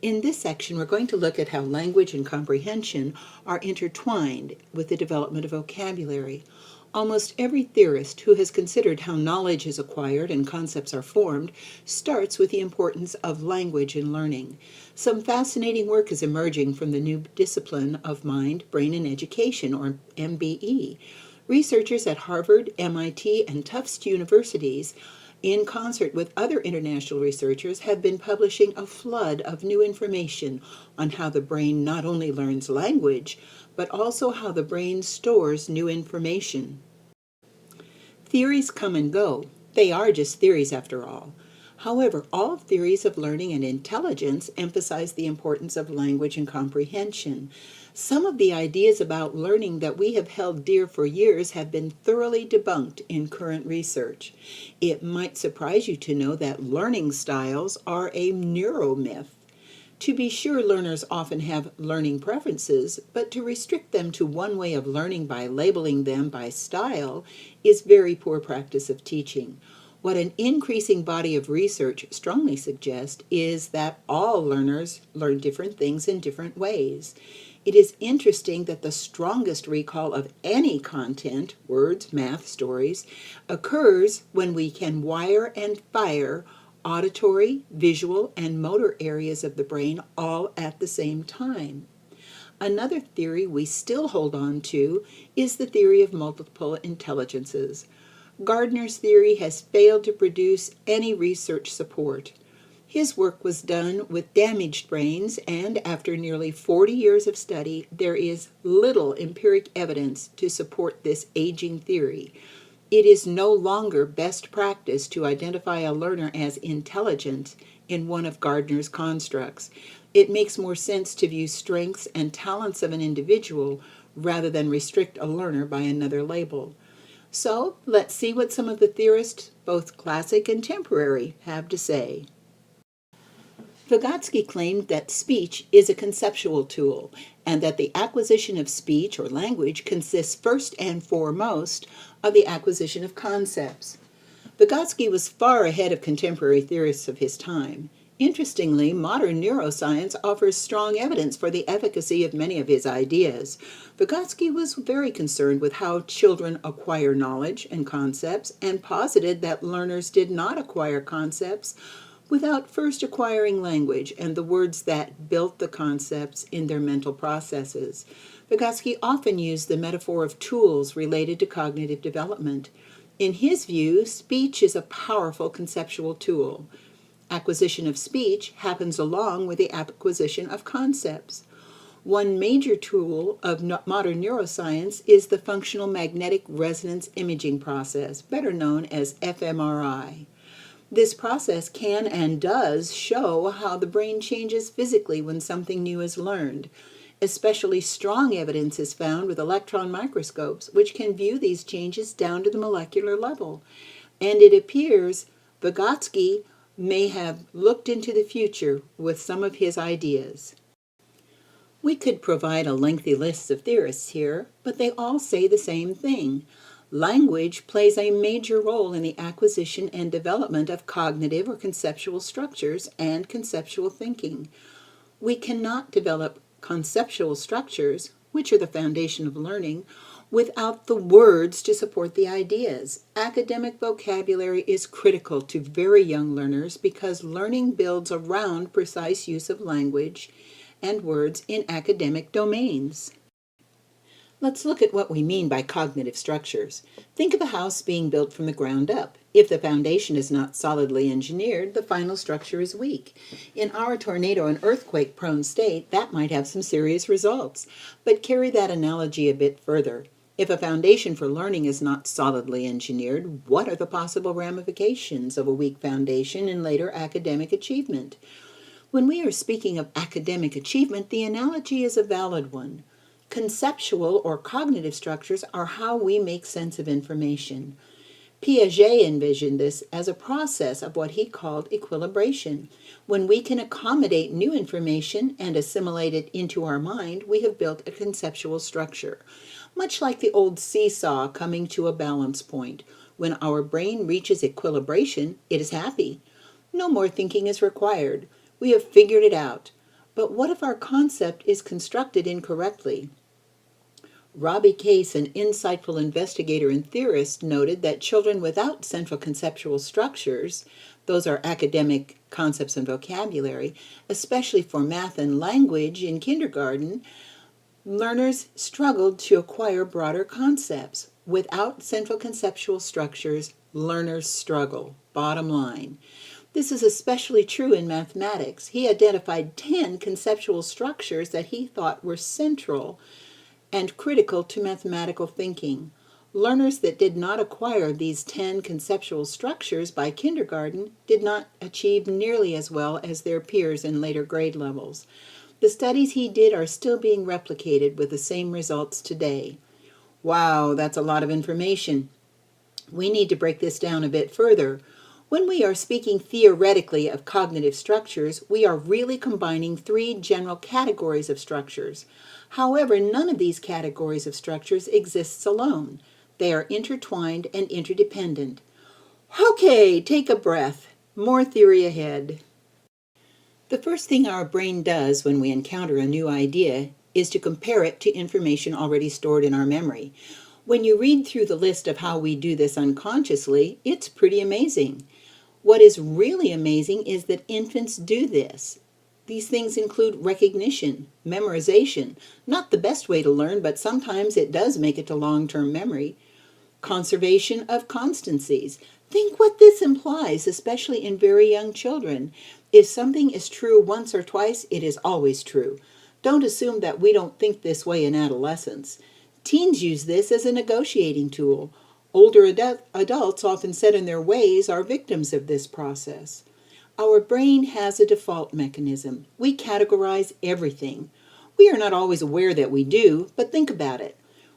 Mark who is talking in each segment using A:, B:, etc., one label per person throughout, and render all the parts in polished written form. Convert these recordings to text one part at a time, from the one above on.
A: In this section, we're going to look at how language and comprehension are intertwined with the development of vocabulary. Almost every theorist who has considered how knowledge is acquired and concepts are formed starts with the importance of language in learning. Some fascinating work is emerging from the new discipline of mind, brain, and education, or MBE. Researchers at Harvard, MIT, and Tufts universities, in concert with other international researchers, have been publishing a flood of new information on how the brain not only learns language, but also how the brain stores new information. Theories come and go. They are just theories after all. However, all theories of learning and intelligence emphasize the importance of language and comprehension. Some of the ideas about learning that we have held dear for years have been thoroughly debunked in current research. It might surprise you to know that learning styles are a neuromyth. To be sure, learners often have learning preferences, but to restrict them to one way of learning by labeling them by style is very poor practice of teaching. What an increasing body of research strongly suggests is that all learners learn different things in different ways. It is interesting that the strongest recall of any content, words, math, stories, occurs when we can wire and fire auditory, visual, and motor areas of the brain all at the same time. Another theory we still hold on to is the theory of multiple intelligences. Gardner's theory has failed to produce any research support. His work was done with damaged brains, and after nearly 40 years of study, there is little empiric evidence to support this aging theory. It is no longer best practice to identify a learner as intelligent in one of Gardner's constructs. It makes more sense to view strengths and talents of an individual rather than restrict a learner by another label. So, let's see what some of the theorists, both classic and contemporary, have to say. Vygotsky claimed that speech is a conceptual tool, and that the acquisition of speech or language consists first and foremost of the acquisition of concepts. Vygotsky was far ahead of contemporary theorists of his time. Interestingly, modern neuroscience offers strong evidence for the efficacy of many of his ideas. Vygotsky was very concerned with how children acquire knowledge and concepts, and posited that learners did not acquire concepts without first acquiring language and the words that built the concepts in their mental processes. Vygotsky often used the metaphor of tools related to cognitive development. In his view, speech is a powerful conceptual tool. Acquisition of speech happens along with the acquisition of concepts. One major tool of modern neuroscience is the functional magnetic resonance imaging process, better known as fMRI. This process can and does show how the brain changes physically when something new is learned. Especially strong evidence is found with electron microscopes, which can view these changes down to the molecular level. And it appears Vygotsky may have looked into the future with some of his ideas. We could provide a lengthy list of theorists here, but they all say the same thing. Language plays a major role in the acquisition and development of cognitive or conceptual structures and conceptual thinking. We cannot develop conceptual structures, which are the foundation of learning, without the words to support the ideas. Academic vocabulary is critical to very young learners because learning builds around precise use of language and words in academic domains. Let's look at what we mean by cognitive structures. Think of a house being built from the ground up. If the foundation is not solidly engineered, the final structure is weak. In our tornado and earthquake-prone state, that might have some serious results. But carry that analogy a bit further. If a foundation for learning is not solidly engineered, what are the possible ramifications of a weak foundation in later academic achievement? When we are speaking of academic achievement, the analogy is a valid one. Conceptual or cognitive structures are how we make sense of information. Piaget envisioned this as a process of what he called equilibration. When we can accommodate new information and assimilate it into our mind, we have built a conceptual structure. Much like the old seesaw coming to a balance point. When our brain reaches equilibration, it is happy. No more thinking is required. We have figured it out. But what if our concept is constructed incorrectly? Robbie Case, an insightful investigator and theorist, noted that children without central conceptual structures, those are academic concepts and vocabulary, especially for math and language in kindergarten, learners struggled to acquire broader concepts. Without central conceptual structures, learners struggle. Bottom line. This is especially true in mathematics. He identified 10 conceptual structures that he thought were central and critical to mathematical thinking. Learners that did not acquire these 10 conceptual structures by kindergarten did not achieve nearly as well as their peers in later grade levels. The studies he did are still being replicated with the same results today. Wow, that's a lot of information. We need to break this down a bit further. When we are speaking theoretically of cognitive structures, we are really combining 3 general categories of structures. However, none of these categories of structures exists alone. They are intertwined and interdependent. Okay, take a breath. More theory ahead. The first thing our brain does when we encounter a new idea is to compare it to information already stored in our memory. When you read through the list of how we do this unconsciously, it's pretty amazing. What is really amazing is that infants do this. These things include recognition, memorization, not the best way to learn, but sometimes it does make it to long-term memory. Conservation of constancies. Think what this implies, especially in very young children. If something is true once or twice, it is always true. Don't assume that we don't think this way in adolescence. Teens use this as a negotiating tool. Older adults, often set in their ways, are victims of this process. Our brain has a default mechanism. We categorize everything. We are not always aware that we do, but think about it.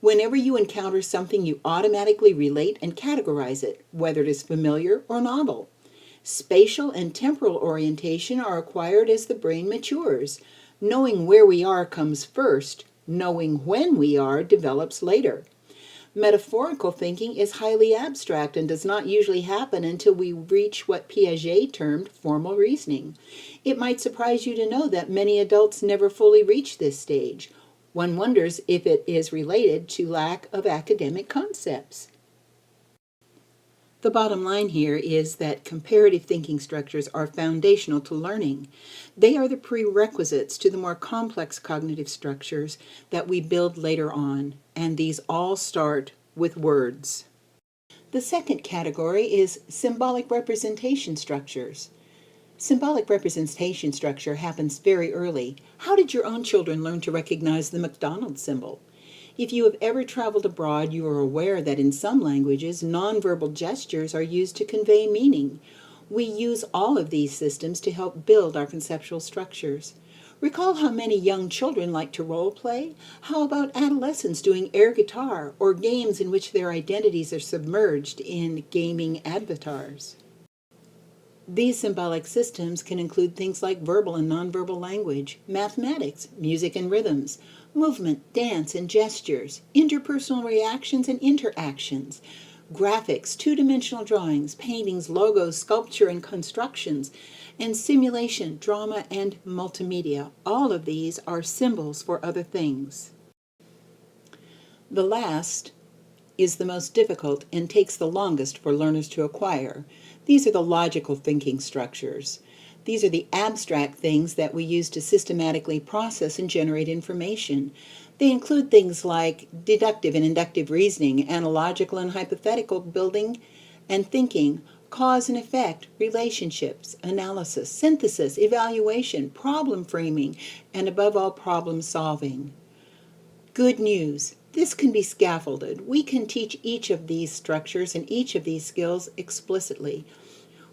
A: Whenever you encounter something, you automatically relate and categorize it, whether it is familiar or novel. Spatial and temporal orientation are acquired as the brain matures. Knowing where we are comes first. Knowing when we are develops later. Metaphorical thinking is highly abstract and does not usually happen until we reach what Piaget termed formal reasoning. It might surprise you to know that many adults never fully reach this stage. One wonders if it is related to lack of academic concepts. The bottom line here is that comparative thinking structures are foundational to learning. They are the prerequisites to the more complex cognitive structures that we build later on, and these all start with words. The second category is symbolic representation structures. Symbolic representation structure happens very early. How did your own children learn to recognize the McDonald's symbol? If you have ever traveled abroad, you are aware that in some languages, nonverbal gestures are used to convey meaning. We use all of these systems to help build our conceptual structures. Recall how many young children like to role play? How about adolescents doing air guitar or games in which their identities are submerged in gaming avatars? These symbolic systems can include things like verbal and nonverbal language, mathematics, music and rhythms, movement, dance and gestures, interpersonal reactions and interactions, graphics, two-dimensional drawings, paintings, logos, sculpture and constructions, and simulation, drama, and multimedia. All of these are symbols for other things. The last is the most difficult and takes the longest for learners to acquire. These are the logical thinking structures. These are the abstract things that we use to systematically process and generate information. They include things like deductive and inductive reasoning, analogical and hypothetical building and thinking, cause and effect, relationships, analysis, synthesis, evaluation, problem framing, and above all, problem solving. Good news. This can be scaffolded. We can teach each of these structures and each of these skills explicitly.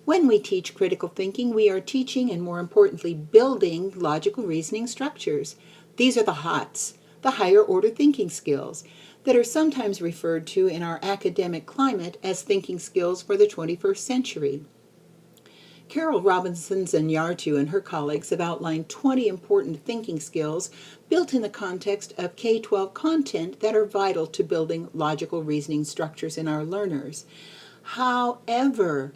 A: When we teach critical thinking, we are teaching and, more importantly, building logical reasoning structures. These are the HOTS, the higher order thinking skills, that are sometimes referred to in our academic climate as thinking skills for the 21st century. Carol Robinson-Zanyartu and her colleagues have outlined 20 important thinking skills built in the context of K-12 content that are vital to building logical reasoning structures in our learners. However,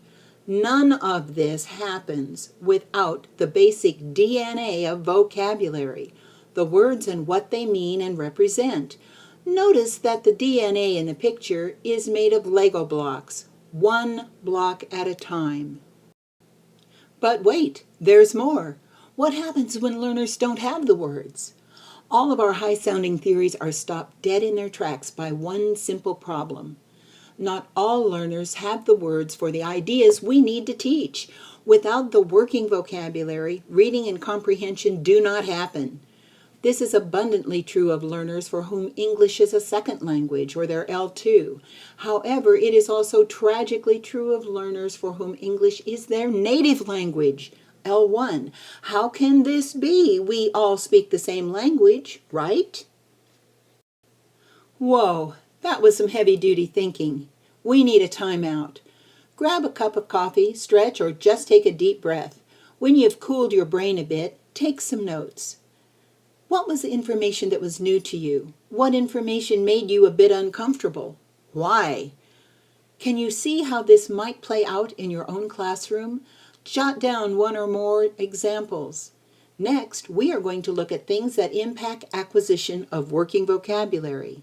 A: None of this happens without the basic DNA of vocabulary, the words and what they mean and represent. Notice that the DNA in the picture is made of Lego blocks, one block at a time. But wait, there's more. What happens when learners don't have the words? All of our high-sounding theories are stopped dead in their tracks by one simple problem. Not all learners have the words for the ideas we need to teach. Without the working vocabulary, reading and comprehension do not happen. This is abundantly true of learners for whom English is a second language or their L2. However, it is also tragically true of learners for whom English is their native language, L1. How can this be? We all speak the same language, right? Whoa, that was some heavy-duty thinking. We need a timeout. Grab a cup of coffee, stretch, or just take a deep breath. When you've cooled your brain a bit, take some notes. What was the information that was new to you? What information made you a bit uncomfortable? Why? Can you see how this might play out in your own classroom? Jot down one or more examples. Next, we are going to look at things that impact acquisition of working vocabulary.